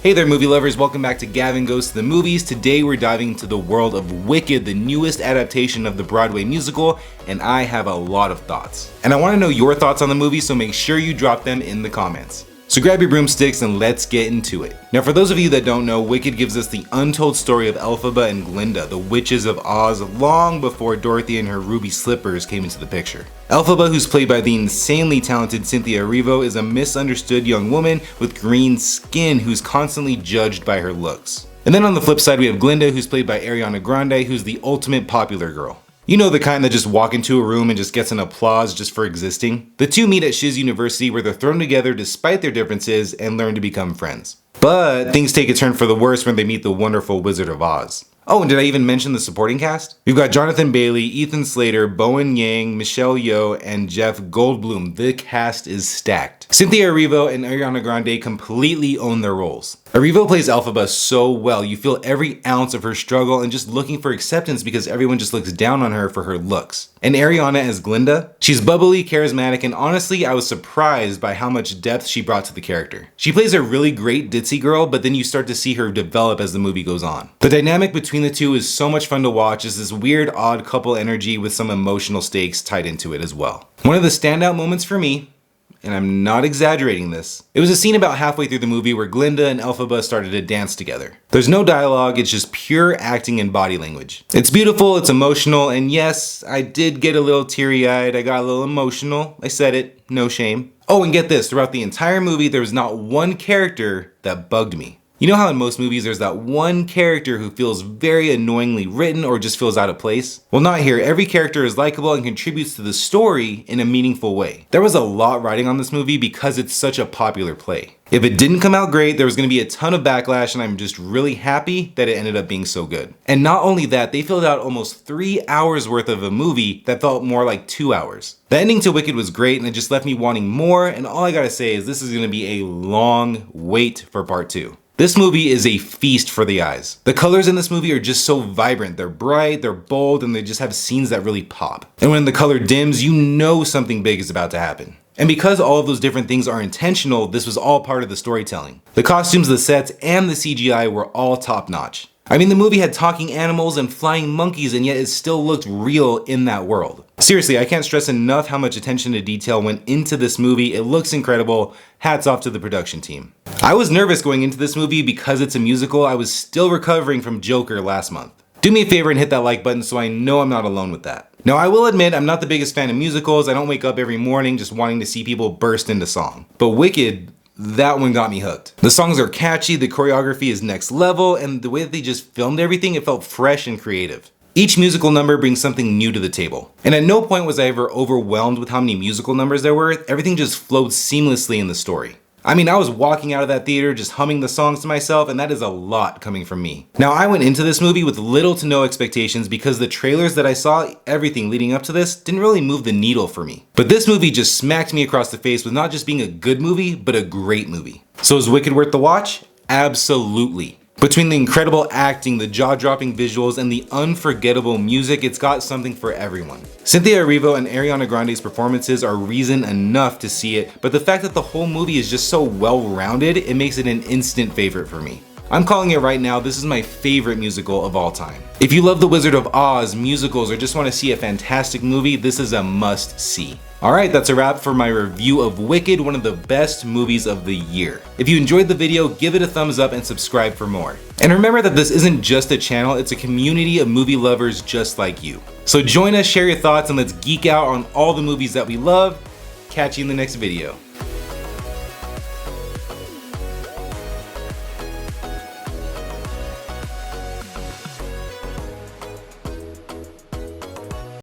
Hey there movie lovers, welcome back to Gavin Goes to the Movies. Today we're diving into the world of Wicked, the newest adaptation of the Broadway musical, and I have a lot of thoughts. And I want to know your thoughts on the movie, so make sure you drop them in the comments. So grab your broomsticks and let's get into it. Now for those of you that don't know, Wicked gives us the untold story of Elphaba and Glinda, the witches of Oz, long before Dorothy and her ruby slippers came into the picture. Elphaba, who's played by the insanely talented Cynthia Erivo, is a misunderstood young woman with green skin who's constantly judged by her looks. And then on the flip side we have Glinda, who's played by Ariana Grande, who's the ultimate popular girl. You know, the kind that just walk into a room and just gets an applause just for existing? The two meet at Shiz University where they're thrown together despite their differences and learn to become friends. But things take a turn for the worse when they meet the wonderful Wizard of Oz. Oh, and did I even mention the supporting cast? We've got Jonathan Bailey, Ethan Slater, Bowen Yang, Michelle Yeoh, and Jeff Goldblum. The cast is stacked. Cynthia Erivo and Ariana Grande completely own their roles. Erivo plays Elphaba so well, you feel every ounce of her struggle and just looking for acceptance because everyone just looks down on her for her looks. And Ariana as Glinda? She's bubbly, charismatic, and honestly I was surprised by how much depth she brought to the character. She plays a really great ditzy girl, but then you start to see her develop as the movie goes on. The dynamic between the two is so much fun to watch. It's this weird odd couple energy with some emotional stakes tied into it as well. One of the standout moments for me, and I'm not exaggerating this, it was a scene about halfway through the movie where Glinda and Elphaba started to dance together. There's no dialogue, it's just pure acting and body language. It's beautiful, it's emotional, and yes, I did get a little teary-eyed, I got a little emotional. I said it, no shame. Oh, and get this, throughout the entire movie there was not one character that bugged me. You know how in most movies there's that one character who feels very annoyingly written or just feels out of place? Well, not here. Every character is likable and contributes to the story in a meaningful way. There was a lot riding on this movie because it's such a popular play. If it didn't come out great, there was going to be a ton of backlash, and I'm just really happy that it ended up being so good. And not only that, they filled out almost 3 hours worth of a movie that felt more like 2 hours. The ending to Wicked was great and it just left me wanting more, and all I gotta say is this is going to be a long wait for part 2. This movie is a feast for the eyes. The colors in this movie are just so vibrant. They're bright, they're bold, and they just have scenes that really pop. And when the color dims, you know something big is about to happen. And because all of those different things are intentional, this was all part of the storytelling. The costumes, the sets, and the CGI were all top notch. I mean, the movie had talking animals and flying monkeys, and yet it still looked real in that world. Seriously, I can't stress enough how much attention to detail went into this movie. It looks incredible. Hats off to the production team. I was nervous going into this movie because it's a musical. I was still recovering from Joker last month. Do me a favor and hit that like button so I know I'm not alone with that. Now, I will admit I'm not the biggest fan of musicals. I don't wake up every morning just wanting to see people burst into song. But Wicked, that one got me hooked. The songs are catchy, the choreography is next level, and the way that they just filmed everything, it felt fresh and creative. Each musical number brings something new to the table. And at no point was I ever overwhelmed with how many musical numbers there were. Everything just flowed seamlessly in the story. I mean, I was walking out of that theater just humming the songs to myself, and that is a lot coming from me. Now, I went into this movie with little to no expectations because the trailers that I saw, everything leading up to this, didn't really move the needle for me. But this movie just smacked me across the face with not just being a good movie, but a great movie. So is Wicked worth the watch? Absolutely. Between the incredible acting, the jaw-dropping visuals, and the unforgettable music, it's got something for everyone. Cynthia Erivo and Ariana Grande's performances are reason enough to see it, but the fact that the whole movie is just so well-rounded, it makes it an instant favorite for me. I'm calling it right now, this is my favorite musical of all time. If you love The Wizard of Oz, musicals, or just want to see a fantastic movie, this is a must-see. Alright, that's a wrap for my review of Wicked, one of the best movies of the year. If you enjoyed the video, give it a thumbs up and subscribe for more. And remember that this isn't just a channel, it's a community of movie lovers just like you. So join us, share your thoughts, and let's geek out on all the movies that we love. Catch you in the next video.